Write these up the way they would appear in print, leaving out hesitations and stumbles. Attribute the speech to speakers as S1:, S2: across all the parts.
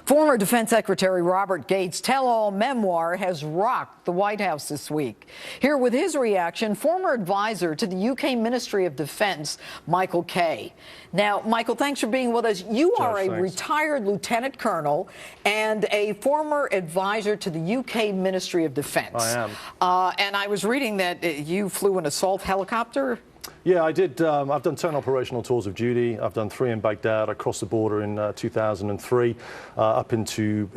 S1: Former Defense Secretary Robert Gates' tell-all memoir has rocked the White House this week. Here with his reaction, former advisor to the UK Ministry of Defense, Michael Kay. Now, Michael, thanks for being with us. You are a retired lieutenant colonel and a former advisor to the UK Ministry of Defense.
S2: I am.
S1: And I was reading that you flew an assault helicopter.
S2: Yeah, I did. I've done 10 operational tours of duty. I've done 3 in Baghdad. I crossed the border in 2003, up in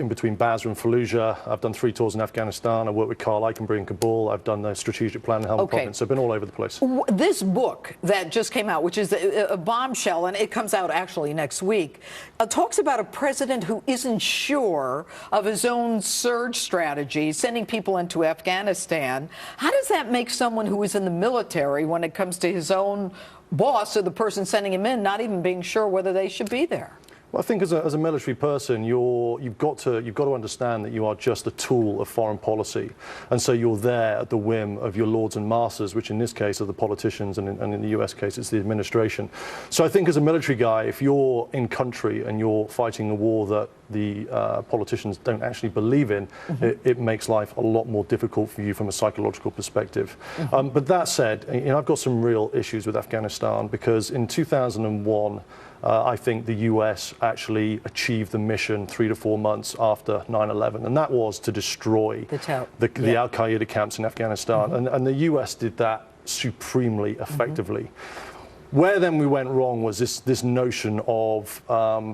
S2: between Basra and Fallujah. I've done 3 tours in Afghanistan. I worked with Carl Eikenberry in Kabul. I've done the strategic plan in Helmand Province. So I've been all over the place.
S1: This book that just came out, which is a bombshell, and it comes out actually next week, talks about a president who isn't sure of his own surge strategy, sending people into Afghanistan. How does that make someone who is in the military, when it comes to his own boss or the person sending him in, not even being sure whether they should be there?
S2: Well, I think as a military person, you've got to understand that you are just a tool of foreign policy, and so you're there at the whim of your lords and masters, which in this case are the politicians, and in the US case it's the administration. So I think as a military guy, if you're in country and you're fighting a war that the politicians don't actually believe in, it makes life a lot more difficult for you from a psychological perspective. But that said, I've got some real issues with Afghanistan, because in 2001, I think the US actually achieved the mission 3 to 4 months after 9/11, and that was to destroy the Al-Qaeda camps in Afghanistan, and the US did that supremely effectively. Where then we went wrong was this notion of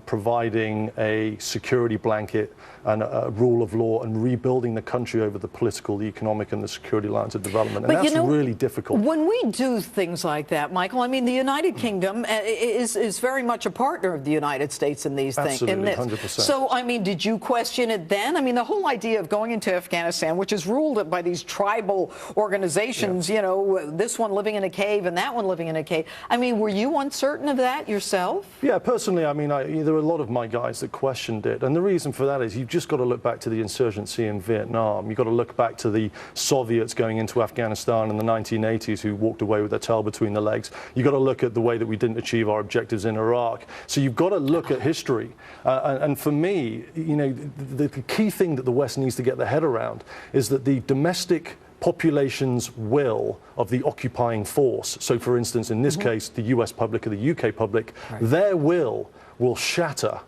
S2: providing a security blanket and a rule of law and rebuilding the country over the political, the economic, and the security lines of development. And that's really difficult.
S1: When we do things like that, Michael, I mean, the United Kingdom is very much a partner of the United States in these things.
S2: Absolutely, 100%.
S1: So, I mean, did you question it then? I mean, the whole idea of going into Afghanistan, which is ruled by these tribal organizations, you know, this one living in a cave and that one living in a cave. I mean, were you uncertain of that yourself? Yeah,
S2: personally, I mean, there were a lot of my guys that questioned it. And the reason for that is you've just got to look back to the insurgency in Vietnam. You've got to look back to the Soviets going into Afghanistan in the 1980s who walked away with their tail between their legs. You've got to look at the way that we didn't achieve our objectives in Iraq. So you've got to look at history. And for me, the key thing that the West needs to get their head around is that the domestic population's will of the occupying force, so for instance in this case the US public or the UK public, their will shatter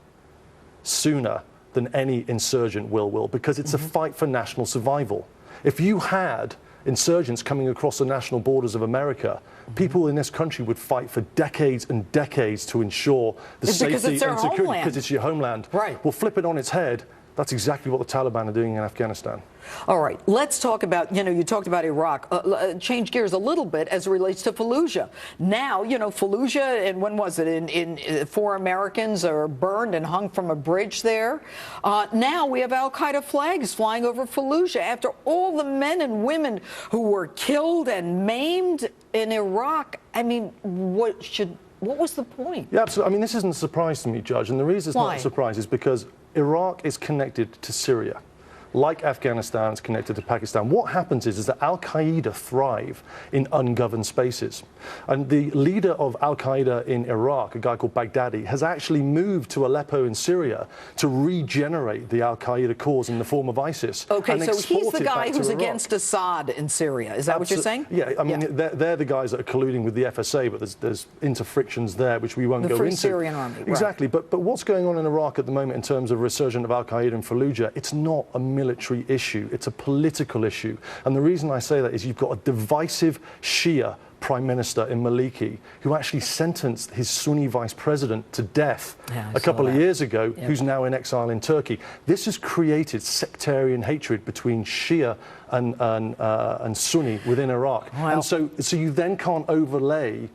S2: sooner than any insurgent will, because it's a fight for national survival. If you had insurgents coming across the national borders of America, people in this country would fight for decades and decades to ensure the safety and security, because it's your homeland. Well, flip it on its head. That's exactly what the Taliban are doing in Afghanistan.
S1: All right, let's talk about, you talked about Iraq. Change gears a little bit as it relates to Fallujah. Now, Fallujah, and when was it? 4 Americans are burned and hung from a bridge there. Now we have Al-Qaeda flags flying over Fallujah after all the men and women who were killed and maimed in Iraq. I mean, what was the point?
S2: Yeah, absolutely. I mean, this isn't a surprise to me, Judge, and the reason it's not a surprise is because Iraq is connected to Syria, like Afghanistan is connected to Pakistan. What happens is that Al-Qaeda thrive in ungoverned spaces. And the leader of Al-Qaeda in Iraq, a guy called Baghdadi, has actually moved to Aleppo in Syria to regenerate the Al-Qaeda cause in the form of ISIS.
S1: Okay, so he's the guy who's against Assad in Syria. Is that what you're saying?
S2: Yeah, I mean, they're the guys that are colluding with the FSA, but there's interfrictions there which we won't go into.
S1: The Free Syrian Army.
S2: Exactly, but what's going on in Iraq at the moment in terms of resurgence of Al-Qaeda in Fallujah, it's not a military issue, it's a political issue. And the reason I say that is you've got a divisive Shia Prime Minister in Maliki who actually sentenced his Sunni vice president to death a couple of years ago, who's now in exile in Turkey. This has created sectarian hatred between Shia and Sunni within Iraq. And so you then can't overlay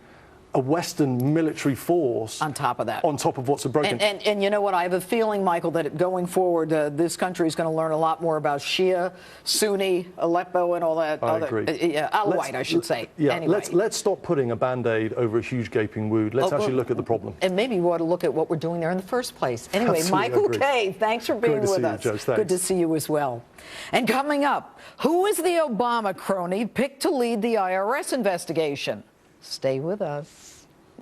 S2: a Western military force
S1: on top of that,
S2: on top of what's broken.
S1: And you know what? I have a feeling, Michael, that going forward, this country is going to learn a lot more about Shia, Sunni, Aleppo, and all that.
S2: I agree.
S1: Alawite, I should say.
S2: Yeah,
S1: anyway.
S2: let's stop putting a Band-Aid over a huge gaping wound. Let's actually look at the problem.
S1: And maybe we ought to look at what we're doing there in the first place. Anyway, Michael Kay, thanks for being with us. Good to see you as well. And coming up, who is the Obama crony picked to lead the IRS investigation? Stay with us.